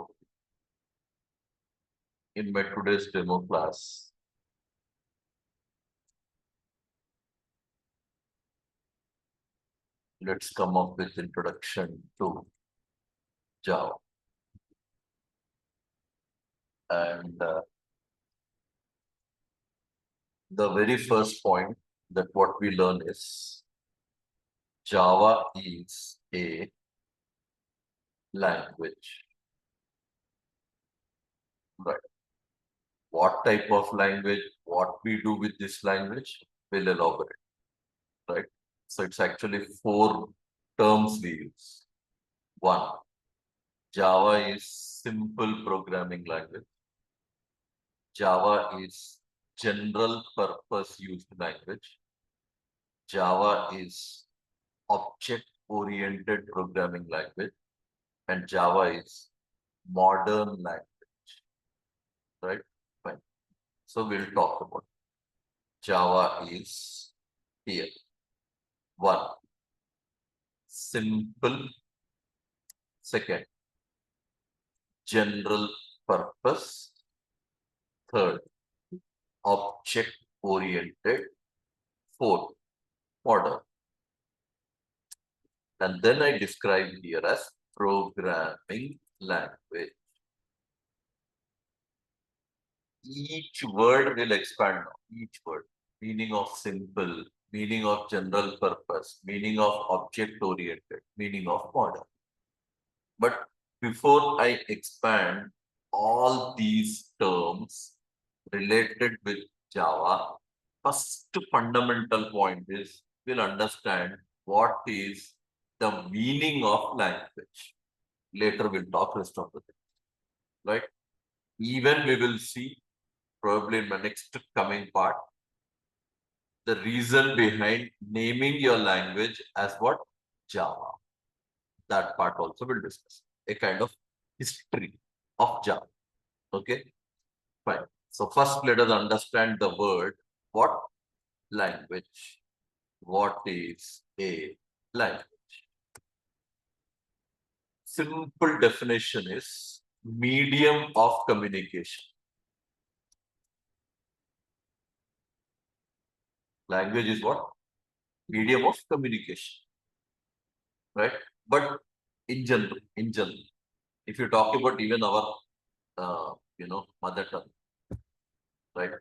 So, in my today's demo class, let's come up with introduction to Java. And the very first point that what we learn is Java is a language. Right. What type of language, what we do with this language, we'll elaborate. Right. So it's actually 4 terms we use. 1. Java is simple programming language. Java is general purpose used language. Java is object-oriented programming language. And Java is modern language. Right? Fine. So we'll talk about it. Java is here. 1. Simple. 2nd. General purpose. 3rd. Object-oriented. 4th. Modern. And then I describe here as programming language. Each word will expand now. Each word. Meaning of simple, meaning of general purpose, meaning of object-oriented, meaning of modern. But before I expand all these terms related with Java, first fundamental point is we'll understand what is the meaning of language. Later we'll talk rest of the things. Right? Even we will see probably in the next coming part the reason behind naming your language as what? Java. That part also we'll discuss. A kind of history of Java. Okay? Fine. So first let us understand the word. What? Language. What is a language? Simple definition is medium of communication. Language is what? Medium of communication. Right? But in general, if you talk about even our, mother tongue, right?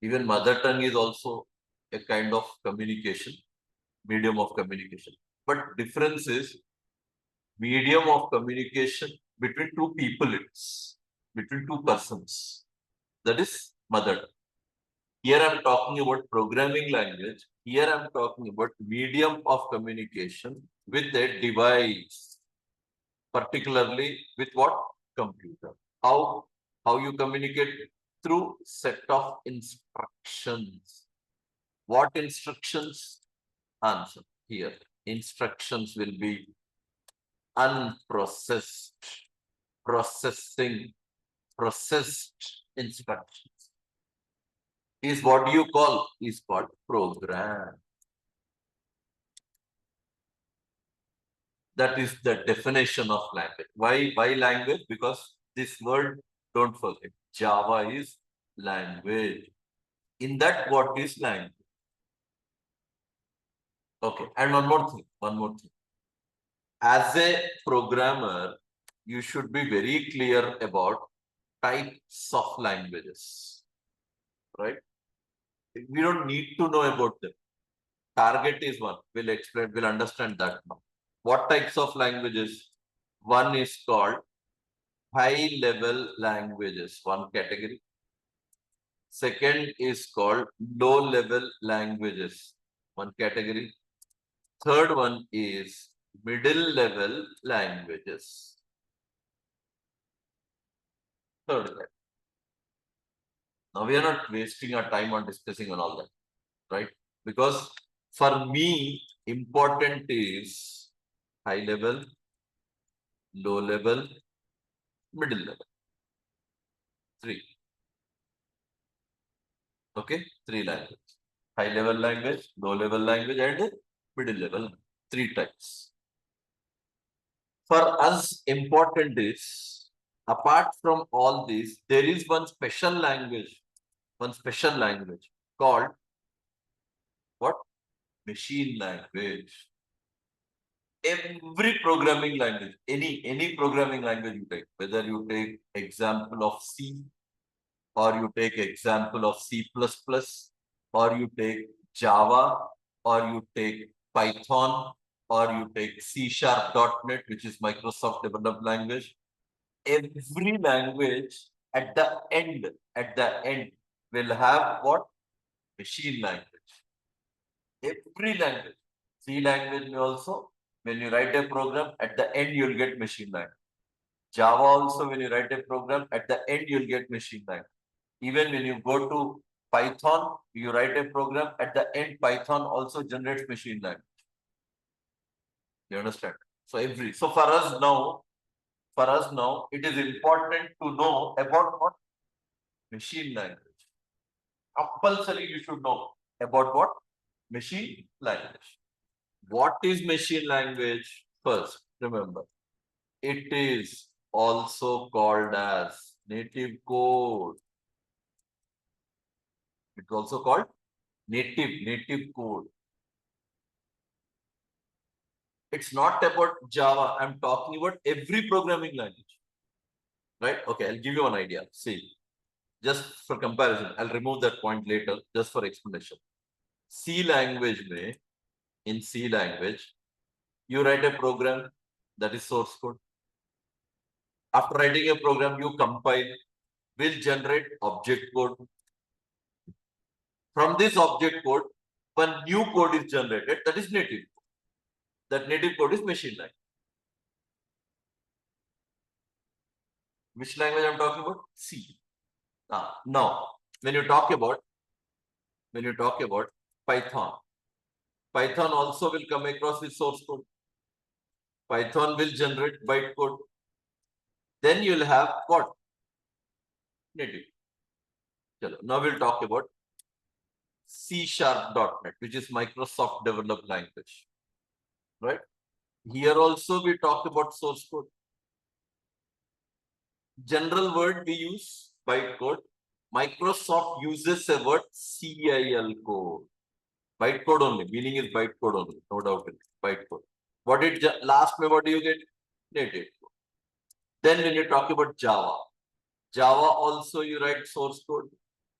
Even mother tongue is also a kind of communication, medium of communication. But difference is medium of communication between 2 people, it's between 2 persons. That is mother tongue. Here I'm talking about programming language. Here I'm talking about medium of communication with a device, particularly with what? Computer. How you communicate? Through set of instructions. What instructions? Answer here. Instructions will be unprocessed, processed instructions. Is what you call is called program. That is the definition of language. Why language? Because this word, don't forget, Java is language. In that, what is language? Okay, and one more thing. As a programmer, you should be very clear about types of languages, right? We don't need to know about them. Target is one. We'll understand that now. What types of languages? One is called high-level languages, one category. Second is called low-level languages, one category. Third one is middle-level languages. Third level. Now, we are not wasting our time on discussing on all that, right? Because for me, important is high level, low level, middle level. 3. Okay, 3 languages. High level language, low level language, and middle level. 3 types. For us, important is Apart from all this, there is one special language called what? Machine language. Every programming language, any programming language you take, whether you take example of C, or you take example of C++, or you take Java, or you take Python, or you take C#.NET, which is Microsoft developed language. Every language at the end will have what? Machine language. Every language. C language may also, when you write a program, at the end you'll get machine language. Java also, when you write a program, at the end you'll get machine language. Even when you go to Python, you write a program, at the end Python also generates machine language. You understand? So for us now, it is important to know about what? Machine language. Compulsory you should know about what? Machine language. What is machine language? First, remember, it is also called as native code. It's also called native code. It's not about Java. I'm talking about every programming language. Right? Okay, I'll give you an idea. See, just for comparison, I'll remove that point later, just for explanation. In C language, you write a program, that is source code. After writing a program, you compile, will generate object code. From this object code, one new code is generated, that is native. That native code is machine language. Which language I'm talking about? C. Now, when you talk about Python, Python also will come across with source code. Python will generate bytecode. Then you'll have what? Native. Now we'll talk about C#.NET, which is Microsoft developed language. Right? Here also we talk about source code. General word we use bytecode. Microsoft uses a word CIL code. Bytecode only. Meaning is bytecode only. No doubt in it. Bytecode. What do you get? Native code. Then when you talk about Java also you write source code.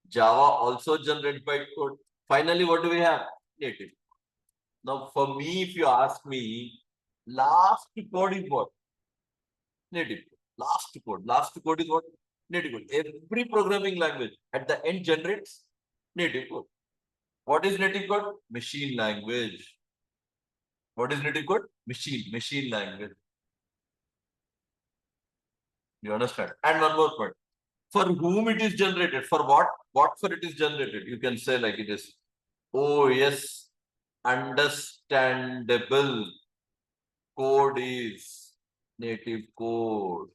Java also generates bytecode. Finally, what do we have? Native. Now, for me, if you ask me, last code is what? Native code. Last code is what? Native code. Every programming language at the end generates native code. What is native code? Machine language. What is native code? Machine language. You understand? And one more point. For whom it is generated? For what for it is generated? You can say like it is OS understandable code is native code.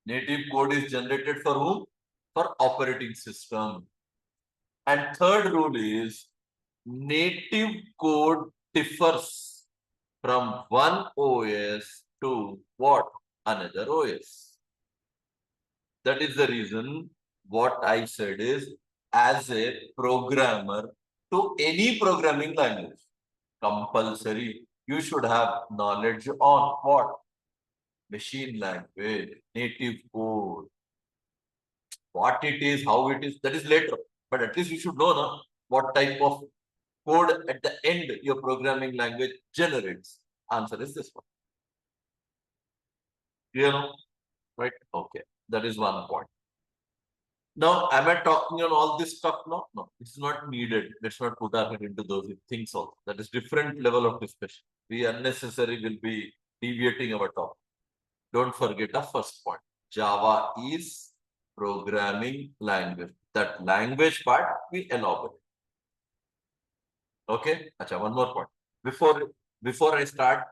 Native code is generated for whom? For operating system. And third rule is native code differs from one OS to what? Another OS. That is the reason what I said is, as a programmer to any programming language, compulsory, you should have knowledge on what? Machine language, native code. What it is, how it is, that is later. But at least you should know now what type of code at the end your programming language generates. Answer is this one. You know, right? Okay, that is one point. Now, am I talking on all this stuff? No, it's not needed. Let's not put our head into those things also. That is different level of discussion. We unnecessarily will be deviating our topic. Don't forget the first point. Java is programming language. That language part we elaborate. Okay? Achha, one more point. Before I start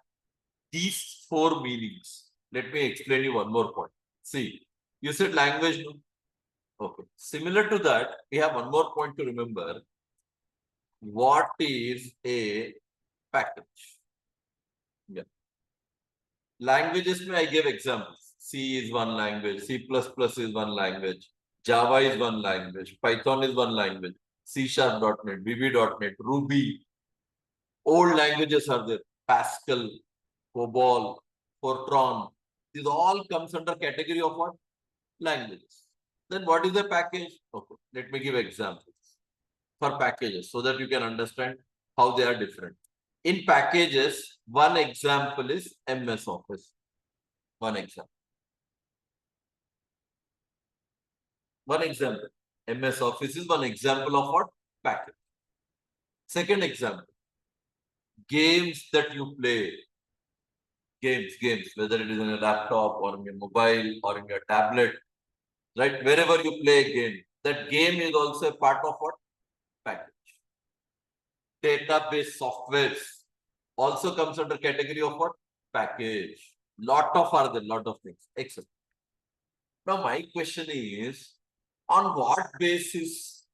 these four meanings, let me explain you one more point. See, you said language, no? Okay. Similar to that, we have one more point to remember. What is a package? Yeah. Languages, I gave examples. C is one language, C++ is one language, Java is one language, Python is one language, C#.NET, VB.NET, Ruby. Old languages are there, Pascal, COBOL, Fortran. These all comes under category of what? Languages. Then what is the package? Okay, let me give examples for packages so that you can understand how they are different. In packages, one example is MS Office. One example. One example. MS Office is one example of what? Package. Second example. Games that you play. Games, whether it is in a laptop or in your mobile or in your tablet, right? Wherever you play a game, that game is also a part of what? Package. Database softwares also comes under category of what? Package. Lot of things. Excellent. Now my question is, on what basis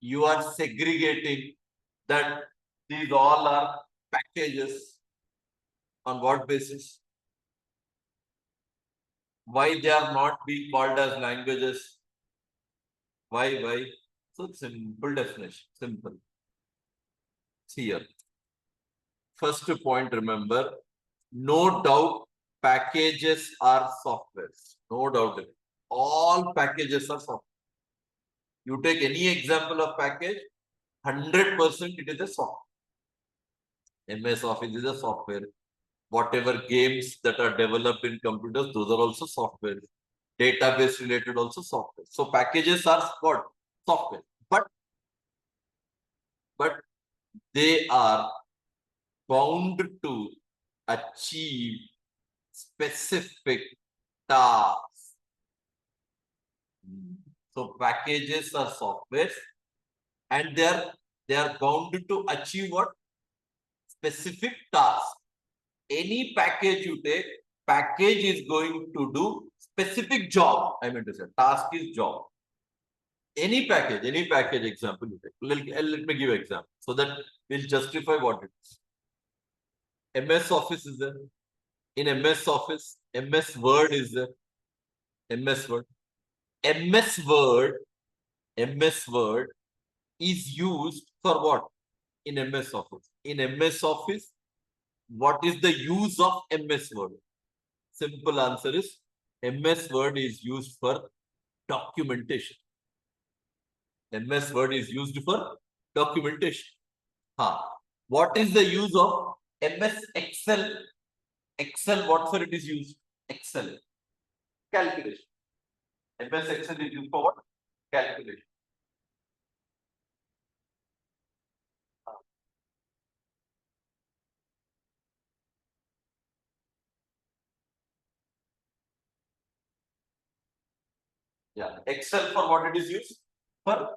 you are segregating that these all are packages? On what basis? Why they are not being called as languages? Why? So simple definition, simple. See here. First point, remember, no doubt packages are softwares. No doubt. All packages are software. You take any example of package, 100% it is a software. MS Office is a software. Whatever games that are developed in computers, those are also software. Database related also software. So packages are what? Software. But they are bound to achieve specific tasks. So packages are software and they are bound to achieve what? Specific tasks. Any package you take, package is going to do specific job. I mean to say, task is job. Any package example you take. Let me give example so that we'll justify what it is. MS Office is there. In MS Office, MS Word is there. MS Word. MS Word is used for what? In MS Office. In MS Office, what is the use of MS Word? Simple answer is MS Word is used for documentation. MS Word is used for documentation. What is the use of MS Excel? Excel, what for it is used? Excel. Calculation. MS Excel is used for what? Calculation. Yeah, Excel for what it is used? For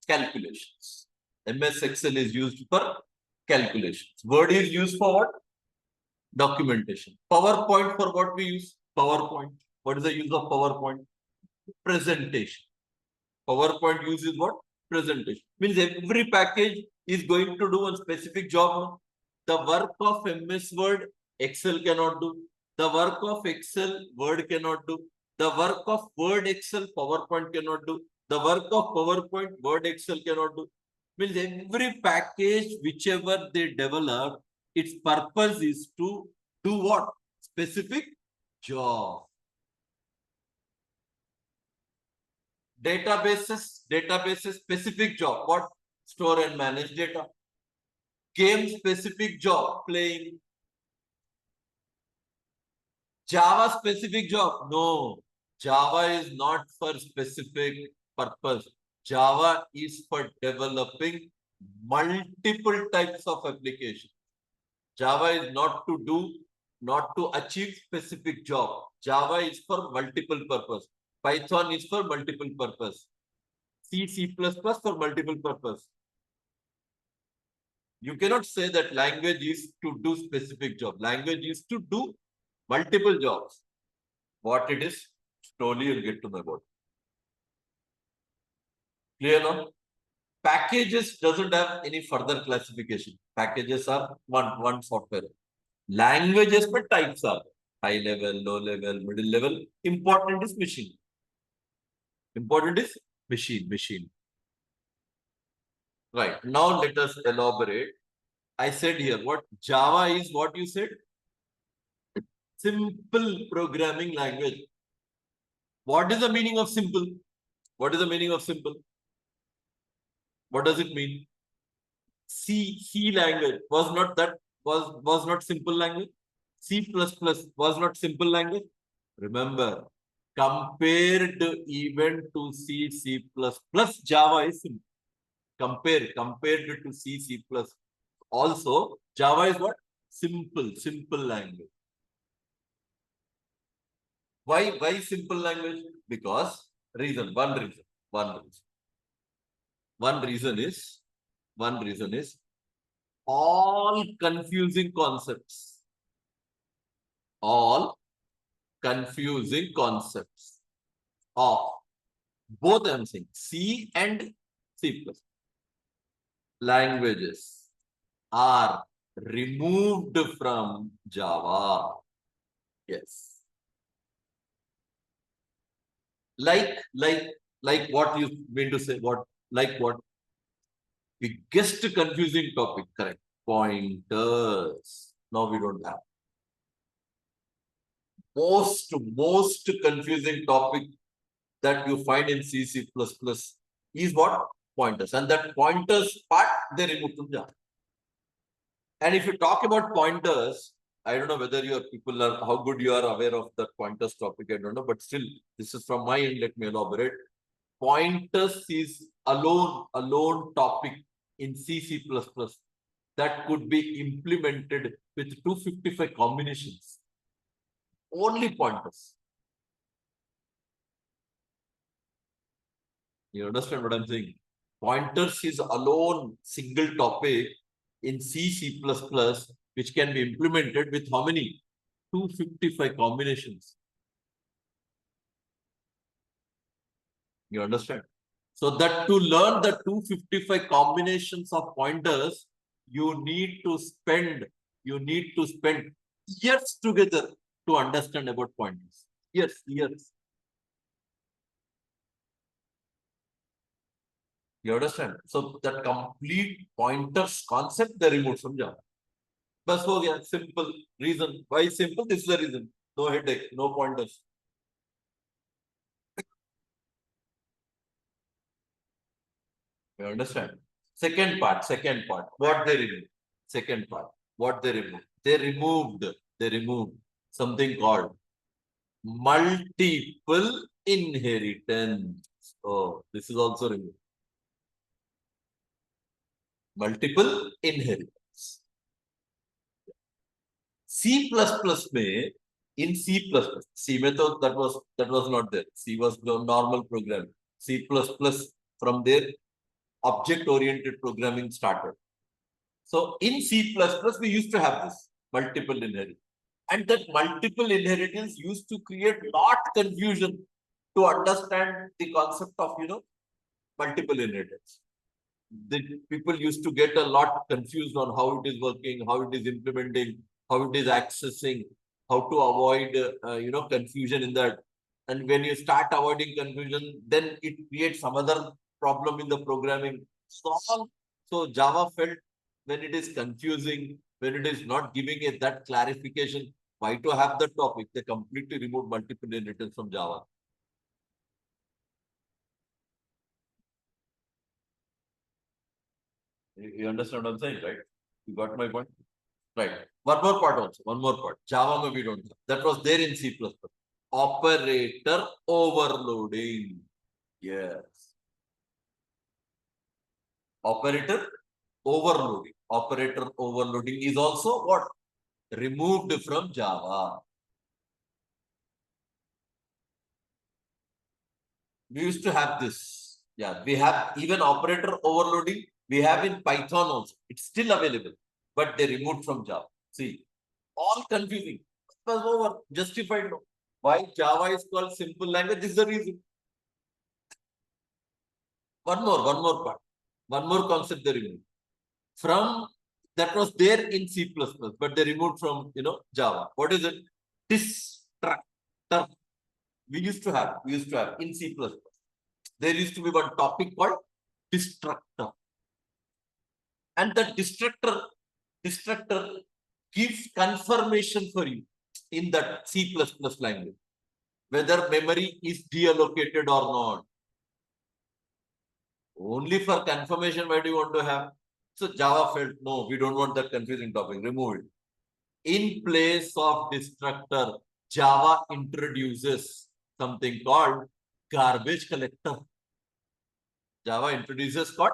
calculations. MS Excel is used for calculations. Word is used for what? Documentation. PowerPoint for what we use? PowerPoint. What is the use of PowerPoint? Presentation. PowerPoint uses what? Presentation. Means every package is going to do one specific job. The work of MS Word, Excel cannot do. The work of Excel, Word cannot do. The work of Word, Excel, PowerPoint cannot do. The work of PowerPoint, Word, Excel cannot do. Means every package, whichever they develop, its purpose is to do what? Specific job. Databases, specific job. What? Store and manage data. Game specific job, playing. Java specific job? No. Java is not for specific purpose. Java is for developing multiple types of applications. Java is not to achieve specific job. Java is for multiple purpose. Python is for multiple purpose. C++ for multiple purpose. You cannot say that language is to do specific job. Language is to do multiple jobs. What it is, slowly you'll get to know about. Clear now? Packages doesn't have any further classification. Packages are one software. Languages but types are. high level, low level, middle level. Important is machine. Important is machine. Right. Now let us elaborate. I said here, what Java is, what you said? Simple programming language. What is the meaning of simple? What is the meaning of simple? What does it mean? C language was not simple language. C++ was not simple language. Remember, compared even to C++, Java is simple. Compared to C++. Also, Java is what? Simple language. Why simple language? Because one reason is all confusing concepts of both I'm saying C and C++ languages are removed from Java. Yes. Like what you mean to say? What? Biggest confusing topic, correct? Pointers. Now we don't have. Most confusing topic that you find in C++ is what? Pointers. And that pointers part, they remove from Java. And if you talk about pointers, I don't know whether your people are, how good you are aware of that pointers topic, I don't know, but still, this is from my end, let me elaborate. Pointers is alone topic in C++ that could be implemented with 255 combinations. Only pointers. You understand what I'm saying? Pointers is alone single topic in C++, which can be implemented with how many? 255 combinations. You understand? So that to learn the 255 combinations of pointers, you need to spend years together to understand about pointers. Years. You understand? So that complete pointers concept they removed from Java. Bas ho gaya, simple reason. Why simple? This is the reason. No headache, no pointers. You understand? Second part. What they removed? Second part. What they removed? They removed something called multiple inheritance. Oh, this is also removed. Multiple inheritance. C++ में in C++, C में तो that was not there. C was the normal program. C++ from there object-oriented programming started. So in C++, we used to have this multiple inheritance. And that multiple inheritance used to create lot confusion to understand the concept of, multiple inheritance. The people used to get a lot confused on how it is working, how it is implementing, how it is accessing, how to avoid, confusion in that. And when you start avoiding confusion, then it creates some other problem in the programming. So Java felt when it is confusing, when it is not giving it that clarification, why to have the topic? They completely removed multiple inheritance from Java. You understand what I'm saying, right? You got my point? Right. One more part. Java we don't have. That was there in C++. Operator overloading. Yes. Operator overloading. Operator overloading is also what? Removed from Java. We used to have this. Yeah, we have even operator overloading. We have in Python also. It's still available, but they removed from Java. See, all confusing. It was over. Justified. Why Java is called simple language? This is the reason. One more part. One more concept they removed. From that was there in C++, but they removed from Java. What is it? Destructor. We used to have in C++. There used to be one topic called destructor. And the destructor gives confirmation for you in that C++ language, whether memory is deallocated or not. Only for confirmation, why do you want to have? So Java felt, no, we don't want that confusing topic, remove it. In place of destructor, Java introduces something called garbage collector. Java introduces what?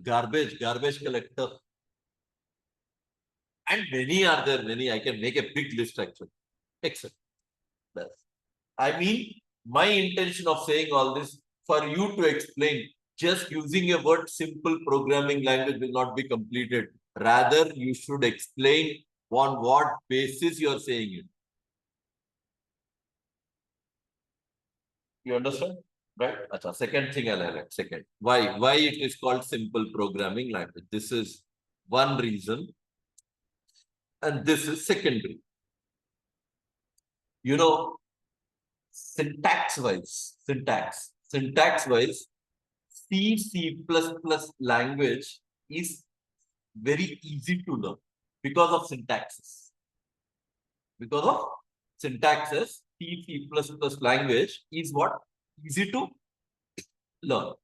Garbage collector. And many are there, many. I can make a big list actually. Excellent. I mean, my intention of saying all this for you to explain, just using a word simple programming language will not be completed. Rather, you should explain on what basis you are saying it. You understand? Right? Achha, second thing I'll highlight. Second, why it is called simple programming language. This is one reason. And this is secondary. You know, syntax-wise, C++ language is very easy to learn because of syntaxes. Because of syntaxes, C++ language is what? Easy to learn.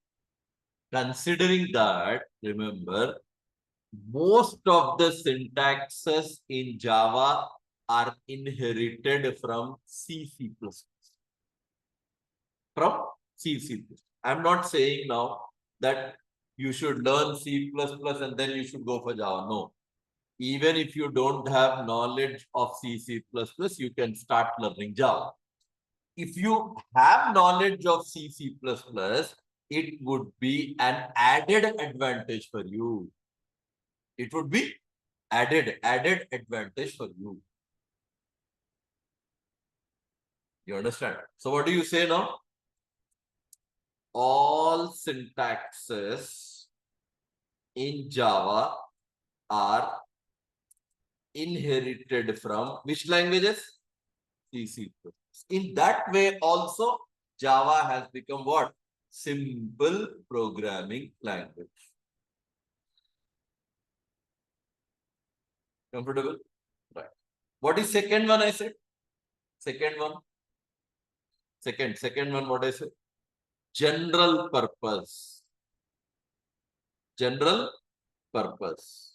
Considering that, remember, most of the syntaxes in Java are inherited from C++. From C++. I'm not saying now that you should learn C++ and then you should go for Java. No. Even if you don't have knowledge of C++, you can start learning Java. If you have knowledge of C++, it would be an added advantage for you. It would be added advantage for you. You understand? So what do you say now? All syntaxes in Java are inherited from which languages? C++. In that way also, Java has become what? Simple programming language. Comfortable? Right. What is second one I said? Second one, what I said? General purpose. General purpose.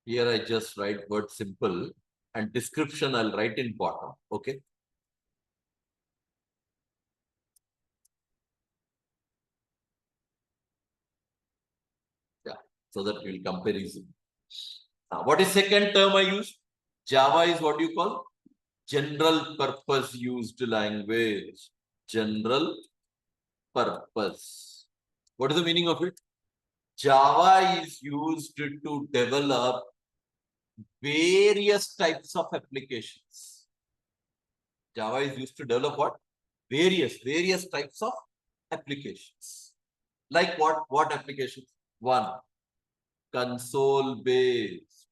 Here I just write word simple and description I'll write in bottom. Okay. Yeah. So that we'll compare easily. Now, what is second term I use? Java is what you call general purpose used language. General purpose. What is the meaning of it? Java is used to develop various types of applications. Java is used to develop what? Various types of applications. Like what? What applications? One, console based.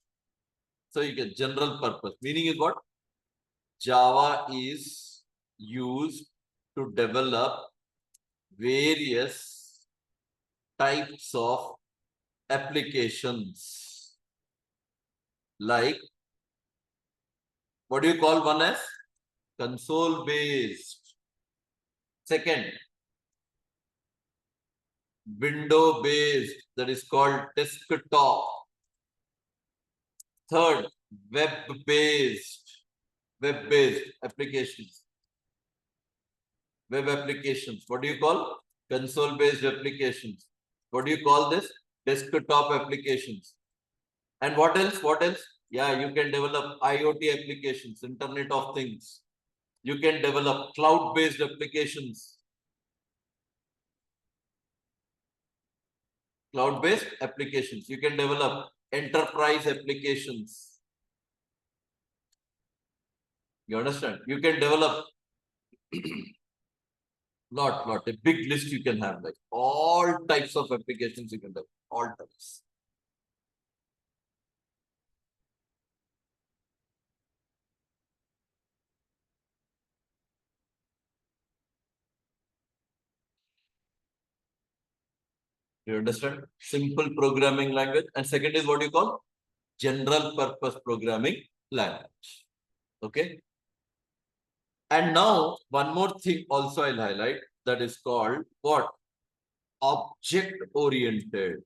So you get general purpose. Meaning is what? Java is used to develop various types of applications. Like, what do you call one as? Console based. Second, window based, that is called desktop. Third, web based applications. Web applications. What do you call? Console based applications. What do you call this? Desktop applications. And what else? What else? Yeah, you can develop IoT applications, Internet of Things. You can develop cloud-based applications. Cloud-based applications. You can develop enterprise applications. You understand? You can develop A big list you can have, like all types of applications you can have, all types. You understand? Simple programming language. And second is what you call general purpose programming language. Okay. And now one more thing also I'll highlight, that is called what? Object oriented.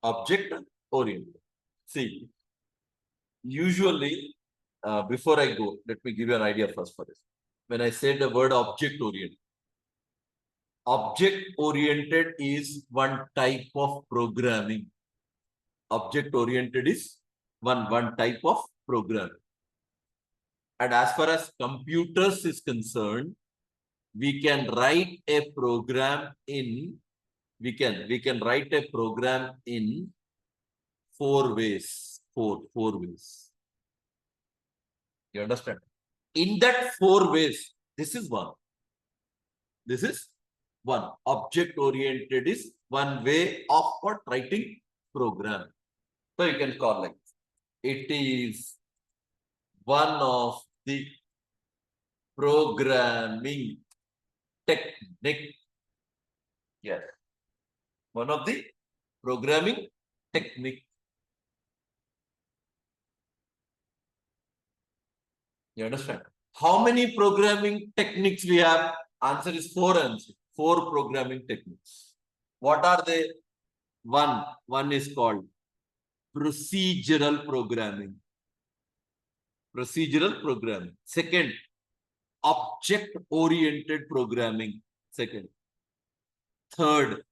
Object oriented. See, usually, before I go, let me give you an idea first for this. When I say the word object oriented is one type of programming. Object oriented is one type of programming. And as far as computers is concerned, we can write a program in, we can write a program in four ways. Four ways. You understand? In that four ways, this is one. This is one. Object oriented is one way of what? Writing program. So you can call like it is one of the programming technique. Yes. One of the programming technique. You understand? How many programming techniques we have? Answer is four answers. Four programming techniques. What are they? One is called procedural programming. Procedural programming. Second, object-oriented programming. Second. Third,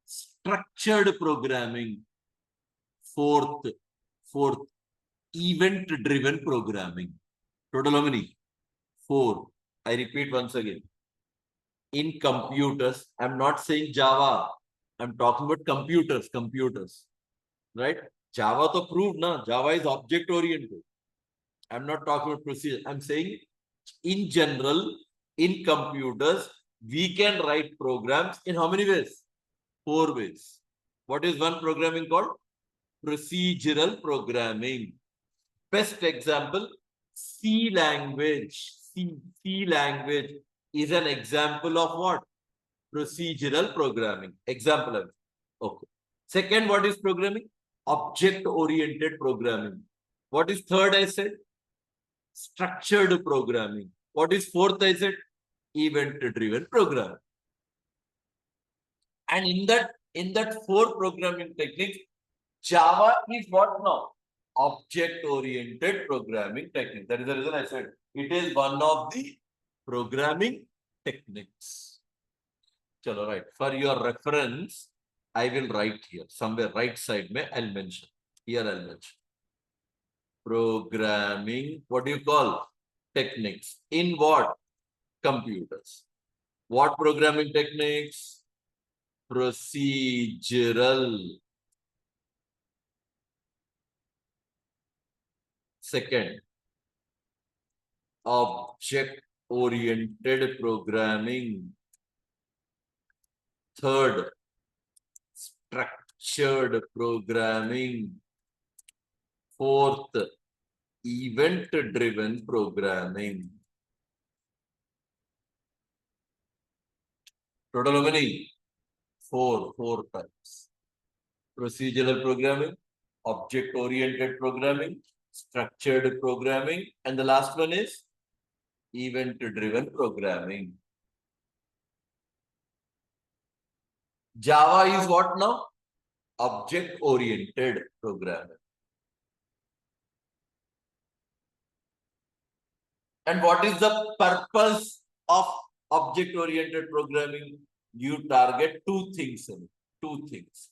structured programming. Fourth, event-driven programming. Total how many? Four. I repeat once again. In computers, I'm not saying Java. I'm talking about computers. Right? Java to proved, na? Java is object-oriented. I'm not talking about procedure. I'm saying in general, in computers, we can write programs in how many ways? Four ways. What is one programming called? Procedural programming. Best example, C language. C language is an example of what? Procedural programming. Example of it. Okay. Second, what is programming? Object-oriented programming. What is third, I said? Structured programming. What is fourth, I said? Event-driven programming. And in that four programming techniques, Java is what now? Object-oriented programming technique. That is the reason I said it is one of the programming techniques. Chalo, right. For your reference, I will write here. Somewhere right side, I'll mention. Here I'll mention. Programming, what do you call? Techniques. In what? Computers. What programming techniques? Procedural. Second, object-oriented programming. Third, structured programming. Fourth, event-driven programming. Total how many? Four types. Procedural programming, object-oriented programming, structured programming, and the last one is event-driven programming. Java is what now? Object-oriented programming. And what is the purpose of object-oriented programming? You target two things. Two things.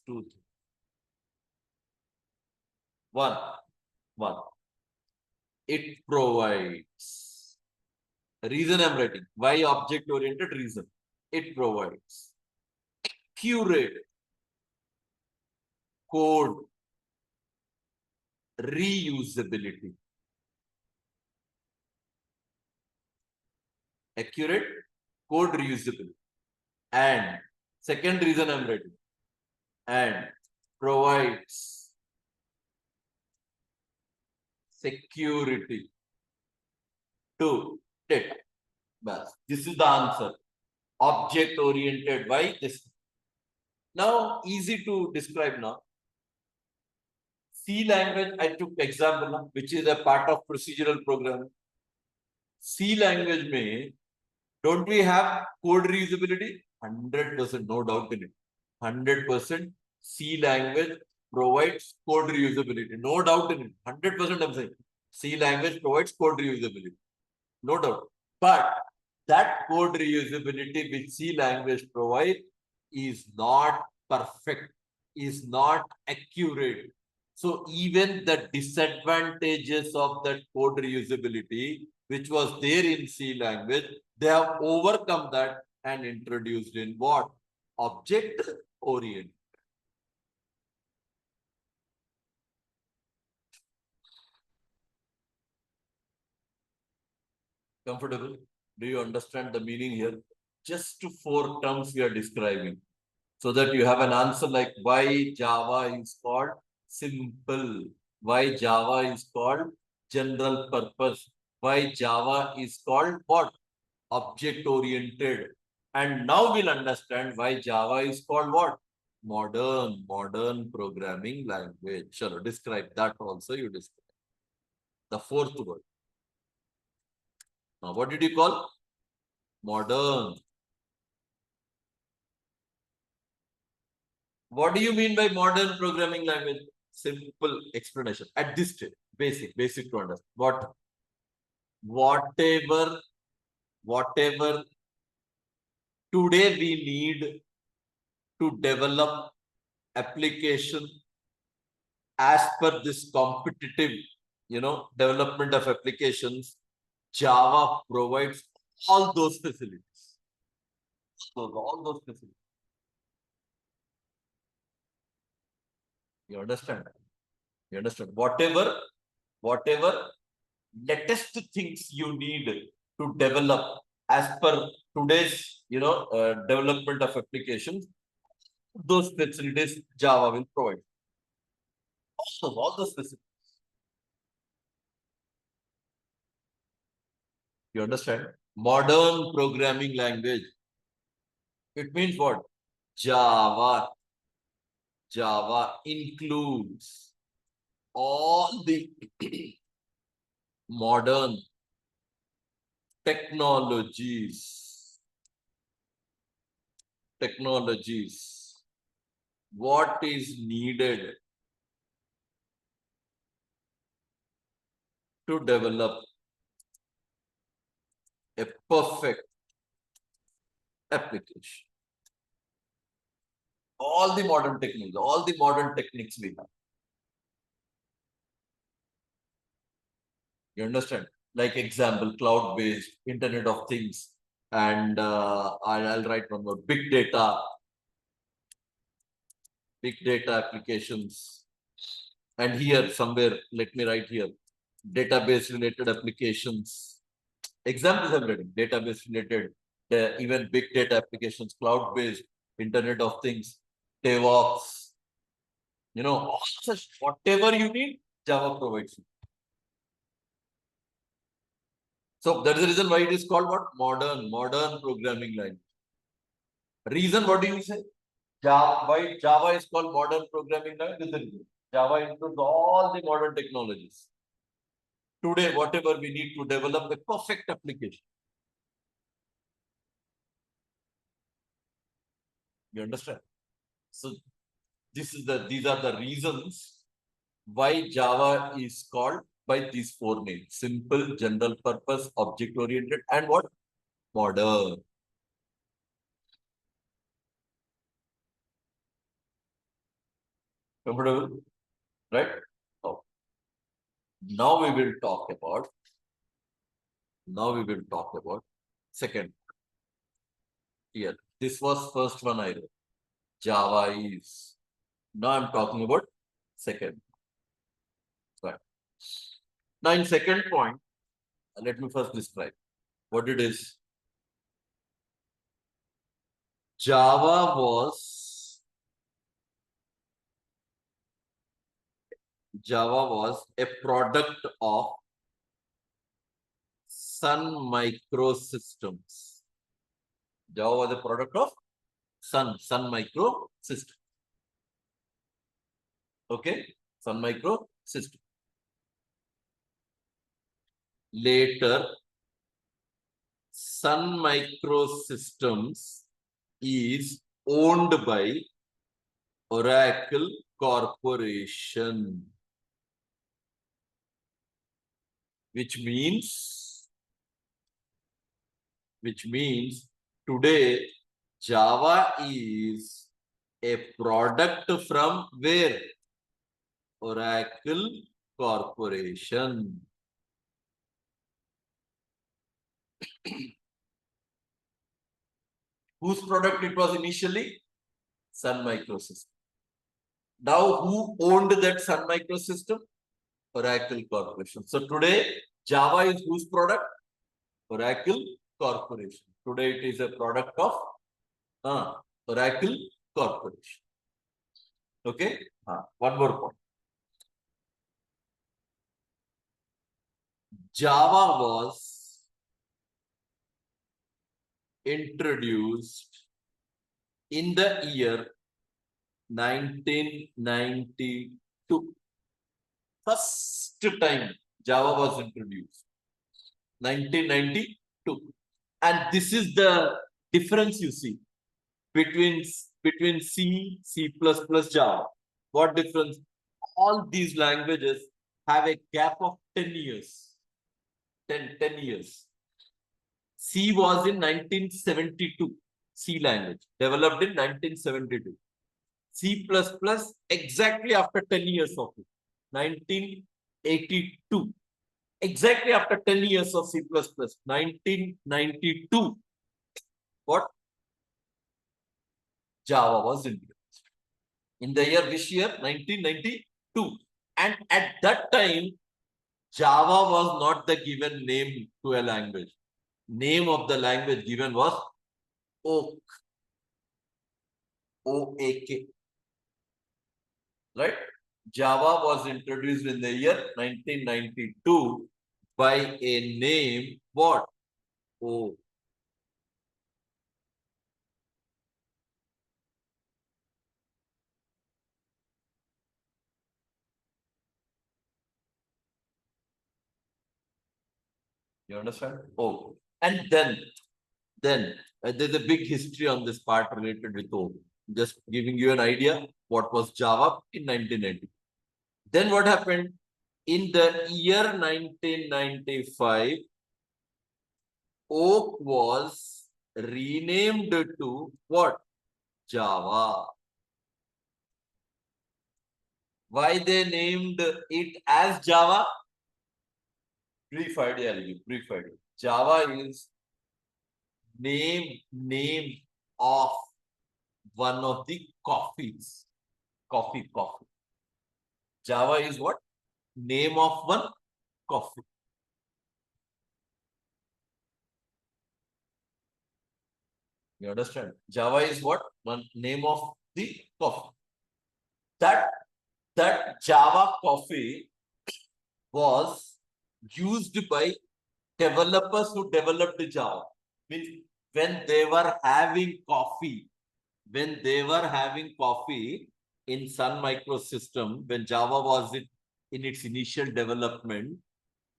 One. It provides. Reason I'm writing. Why object-oriented? Reason. It provides accurate code reusability. Accurate code reusability. And second reason I'm writing, and provides security to data. Bas. This is the answer. Object oriented by this. Now, easy to describe now. C language, I took example now, which is a part of procedural programming. C language may, don't we have code reusability? 100%, no doubt in it. 100% C language provides code reusability. No doubt in it. 100% I'm saying. C language provides code reusability. No doubt. But that code reusability which C language provides is not perfect, is not accurate. So even the disadvantages of that code reusability, which was there in C language, they have overcome that and introduced in what? Object oriented. Comfortable? Do you understand the meaning here? Just 4 terms we are describing, so that you have an answer like why Java is called simple, why Java is called general purpose, why Java is called what? Object oriented. And now we'll understand why Java is called what? Modern programming language. Sure, describe that also. You describe the 4th word. Now, what did you call? Modern. What do you mean by modern programming language? Simple explanation at this stage. Basic to understand. Whatever today we need to develop application as per this competitive, development of applications, Java provides all those facilities. All those facilities. You understand? You understand? Whatever latest things you need to develop as per today's, development of applications, those facilities Java will provide. All those facilities. You understand? Modern programming language. It means what? Java includes all the modern technologies. What is needed to develop a perfect application? All the modern techniques we have. You understand? Like example, cloud-based, Internet of Things, and I'll write one more, big data applications. And here somewhere, let me write here, database related applications. Examples I'm writing, database related, even big data applications, cloud-based, Internet of Things, DevOps, all such, whatever you need, Java provides you. So that is the reason why it is called what? Modern programming language. Reason, what do you say? Why Java is called modern programming language? Java includes all the modern technologies. Today, whatever we need to develop a perfect application. You understand? So these are the reasons why Java is called by these 4 names: simple, general purpose, object oriented, and what? Modern. Comfortable? Right? Oh. Now we will talk about second. Here, this was first one I wrote. Java is. Now I'm talking about second. Right. Now in second point, let me first describe what it is. Java was a product of Sun Microsystems. Java was a product of Sun Microsystems. Okay, Sun Microsystems. Later, Sun Microsystems is owned by Oracle Corporation, which means today Java is a product from where? Oracle Corporation. Whose product it was initially? Sun Microsystems. Now, who owned that Sun Microsystem? Oracle Corporation. So today, Java is whose product? Oracle Corporation. Today, it is a product of Oracle Corporation. Okay? One more point. Java was introduced in the year 1992. First time Java was introduced. 1992. And this is the difference you see between C, C++, Java. What difference? All these languages have a gap of 10 years. 10 years. C was in 1972. C language developed in 1972. C++ exactly after 10 years of it. 1982. Exactly after 10 years of C++. 1992. What? Java was introduced. In the year, which year? 1992. And at that time, Java was not the given name to a language. Name of the language given was Oak. O-A-K. Right? Java was introduced in the year 1992 by a name, what? O. You understand? O. And then there's a big history on this part related with O. Just giving you an idea what was Java in 1990. Then what happened? In the year 1995, Oak was renamed to what? Java. Why they named it as Java? Brief idea, brief idea. Java is name of one of the coffees. Coffee. Java is what? Name of one coffee. You understand? Java is what? One name of the coffee. That Java coffee was used by developers who developed Java. Means when they were having coffee, in Sun Microsystem, when Java was in its initial development,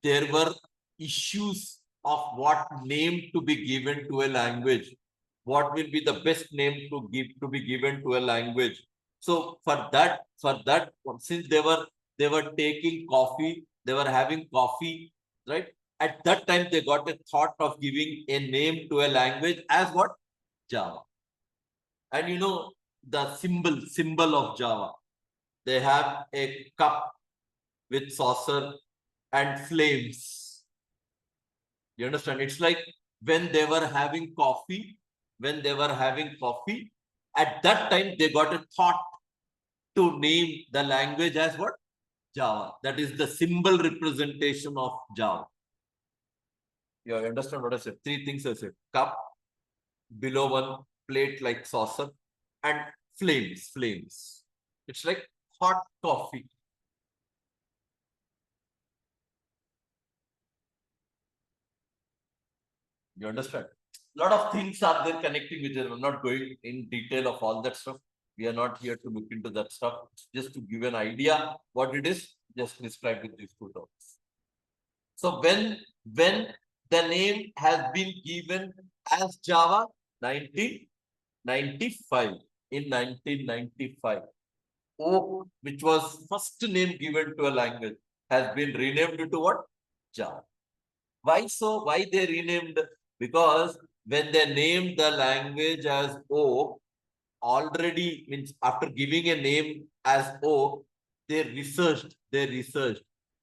there were issues of what name to be given to a language. What will be the best name to be given to a language? So for that, since they were taking coffee, they were having coffee, right? At that time, they got a thought of giving a name to a language as what? Java. And you know the symbol of Java. They have a cup with saucer and flames. You understand? It's like when they were having coffee, at that time they got a thought to name the language as what? Java. That is the symbol representation of Java. You understand what I said? Three things I said. Cup, below one plate like saucer, and flames. It's like hot coffee. You understand? A lot of things are there connecting with them. I'm not going in detail of all that stuff. We are not here to look into that stuff. Just to give an idea what it is, just describe with these two terms. So when the name has been given as Java, 1995. In 1995, Oak, which was first name given to a language, has been renamed to what? Java. Why so? Why they renamed? Because when they named the language as O, already means after giving a name as O, they researched.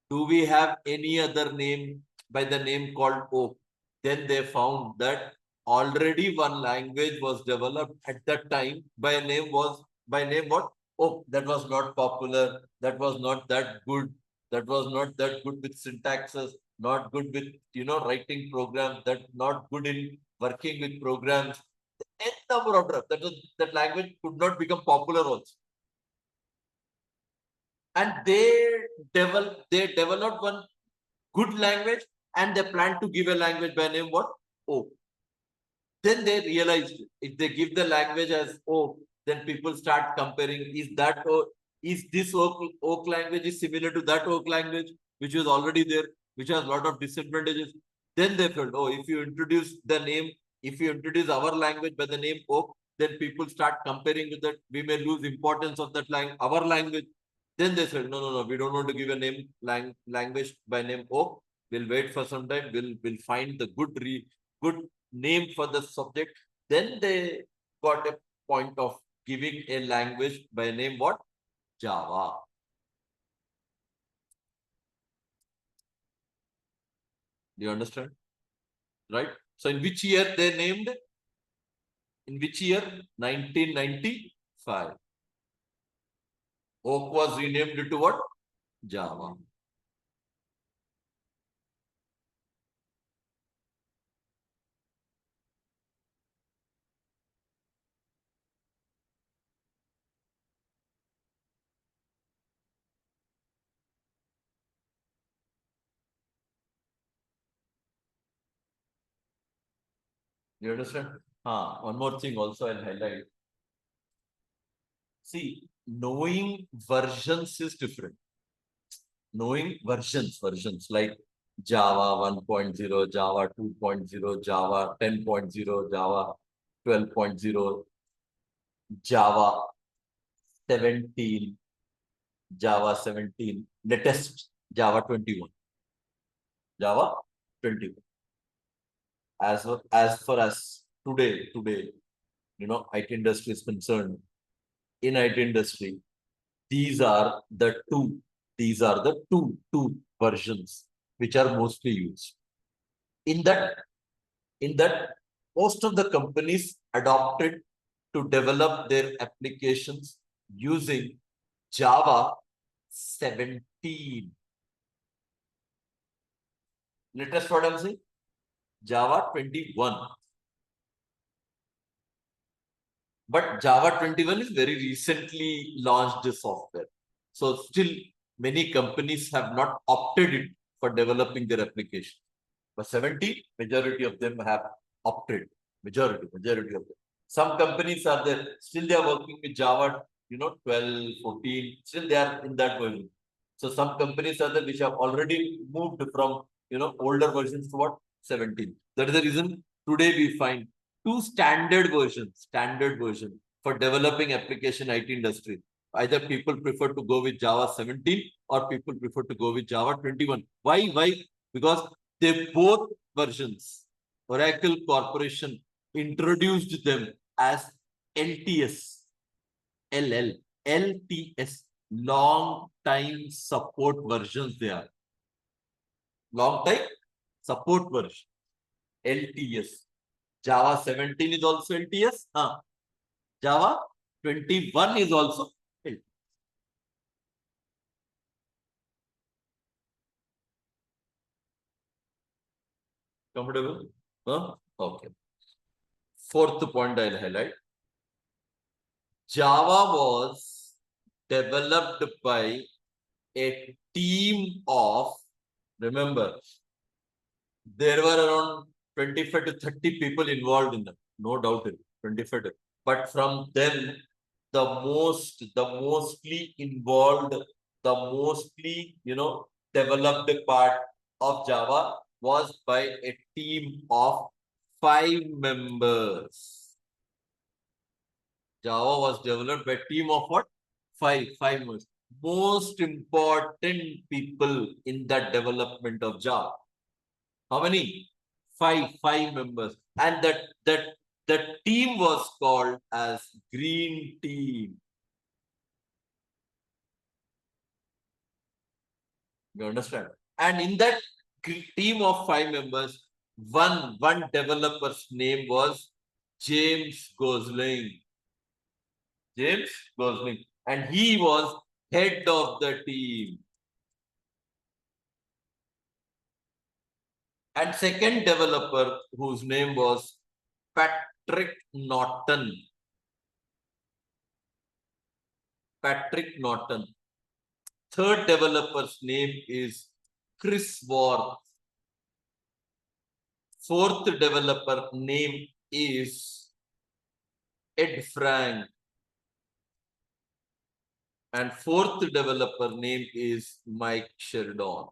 Do we have any other name by the name called O? Then they found that already one language was developed at that time by name what? Oh, that was not popular. That was not that good. That was not that good with syntaxes, not good with writing programs, that not good in working with programs. N number of drugs. That language could not become popular also. And they developed one good language, and they plan to give a language by name what? O. Then they realized if they give the language as O, then people start comparing, is this oak language is similar to that oak language, which was already there, which has a lot of disadvantages. Then they felt, oh, if you introduce our language by the name oak, then people start comparing with that. We may lose importance of that our language. Then they said, no, we don't want to give a name language by name oak. We'll wait for some time. We'll find the good name for the subject. Then they got a point of giving a language by name what? Java. Do you understand? Right? So in which year they named? In which year? 1995. Oak was renamed to what? Java. You understand? One more thing also I'll highlight. See, knowing versions is different. Knowing versions like Java 1.0, Java 2.0, Java 10.0, Java 12.0, Java 17, Java 17, latest Java 21, Java 21. As far as today, IT industry is concerned, in IT industry, these are the two versions which are mostly used. In that, most of the companies adopted to develop their applications using Java 17. Latest what I'm saying? Java 21. But Java 21 is very recently launched software. So still many companies have not opted it for developing their application. But 70, majority of them have opted. Majority of them. Some companies are there, still they are working with Java, 12, 14, still they are in that version. So some companies are there which have already moved from, older versions to what? 17. That is the reason today we find two standard version for developing application IT industry. Either people prefer to go with Java 17 or people prefer to go with Java 21. Why? Because they both versions, Oracle Corporation introduced them as LTS, LTS, long time support versions they are. Long time support version, LTS. Java 17 is also LTS. Java 21 is also LTS. Comfortable? Okay. Fourth point I'll highlight. Java was developed by a team of, remember, there were around 25 to 30 people involved in them, no doubt in it, 25 to, but from them, the mostly involved, the mostly, developed part of Java was by a team of 5 members. Java was developed by a team of what? Five members. Most important people in the development of Java. How many? Five members. And that team was called as Green Team. You understand? And in that team of 5 members, one developer's name was James Gosling. James Gosling. And he was head of the team. And second developer, whose name was Patrick Norton. Patrick Norton. Third developer's name is Chris Worth. Fourth developer name is Ed Frank. And fourth developer name is Mike Sheridan.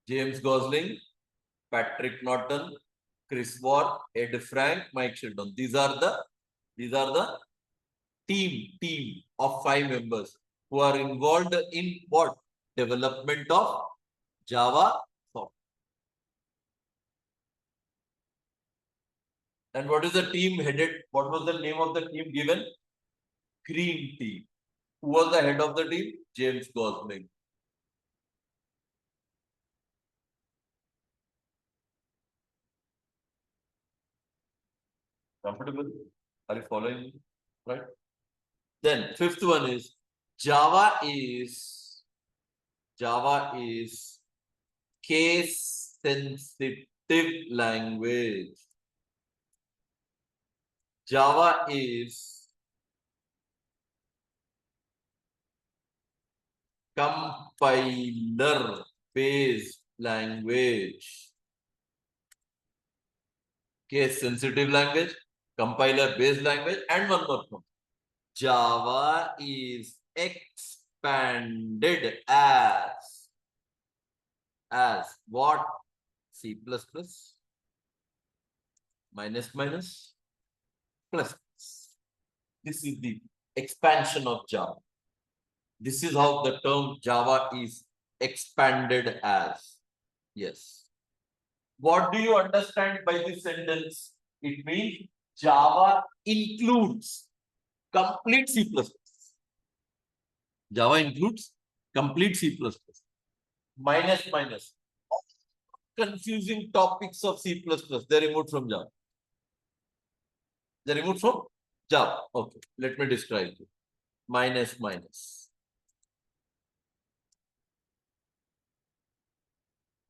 James Gosling, Patrick Norton, Chris Worth, Ed Frank, Mike Sheridan. These are the team of 5 members who are involved in what? Development of Java software. And what is the team headed? What was the name of the team given? Green Team. Who was the head of the team? James Gosling. Comfortable? Are you following me? Right? Then fifth one is Java is case sensitive language. Java is compiler based language. Case sensitive language, compiler based language, and one more thing. Java is expanded as what? C++ minus plus. This is the expansion of Java. This is how the term Java is expanded as. Yes. What do you understand by this sentence? It means Java includes complete C++. Java includes complete C++. Minus. Confusing topics of C++. They're removed from Java. They're removed from Java. Okay, let me describe it. Minus.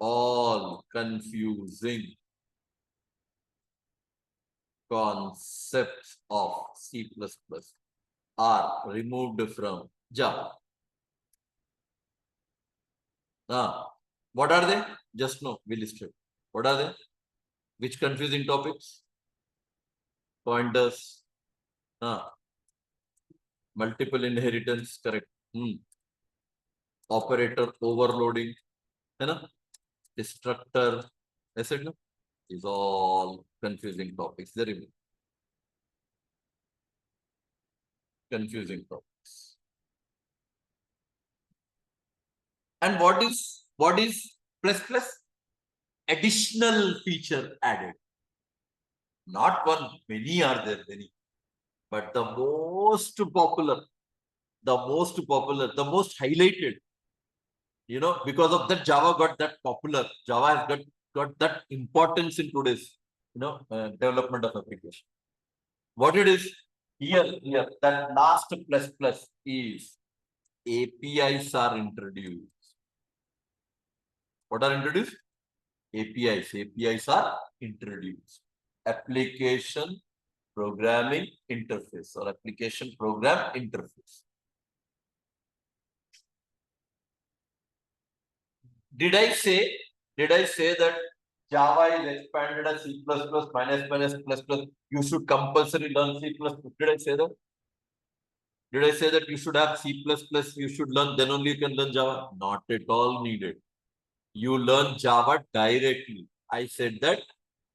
All confusing concepts of C++ are removed from Java. What are they? Just know, we listed. What are they? Which confusing topics? Pointers. Multiple inheritance, correct. Operator overloading. Destructor, etc. Is all confusing topics. They're removed. Confusing topics. And what is plus? Additional feature added. Not one, many are there, many. But the most popular, the most highlighted, because of that Java got that popular. Java has got that importance in today's, development of application. What it is here, that last plus is APIs are introduced. What are introduced? APIs. APIs are introduced. Application Programming Interface or Application Program Interface. Did I say that Java is expanded as C++ minus. You should compulsory learn C++. Did I say that? Did I say that you should have C++, you should learn, then only you can learn Java? Not at all needed. You learn Java directly. I said that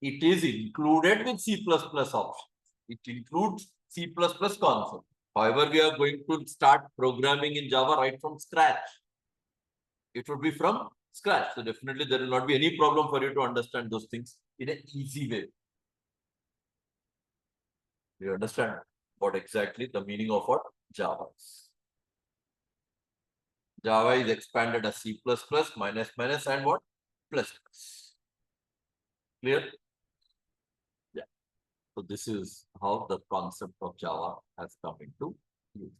it is included with C++ option. It includes C++ concept. However, we are going to start programming in Java right from scratch. It would be from scratch. So definitely there will not be any problem for you to understand those things in an easy way. You understand what exactly the meaning of what Java is. Java is expanded as C++, minus, and what? Plus. Clear? Yeah. So this is how the concept of Java has come into use.